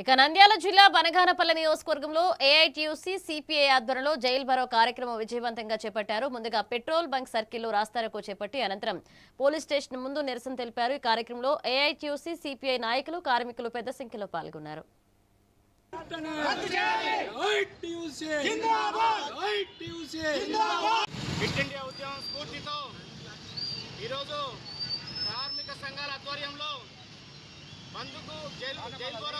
ఇక నంద్యాల జిల్లా బనగానపల్లి నియోజకవర్గంలో ఏఐటీయూసీ సిపిఐ ఆధ్వర్యంలో జైల్ భరో కార్యక్రమం విజయవంతంగా చేపట్టారు. ముందుగా పెట్రోల్ బంక్ సర్కిల్లో రాస్తారోకో చేపట్టి అనంతరం పోలీస్ స్టేషన్ ముందు నిరసన తెలిపారు. ఈ కార్యక్రమంలో ఏఐటీయూసీ సిపిఐ నాయకులు, కార్మికులు పెద్ద సంఖ్యలో పాల్గొన్నారు. కార్మిక సంఘాల ఆధ్వర్యంలో బంధుకు జైలు భరో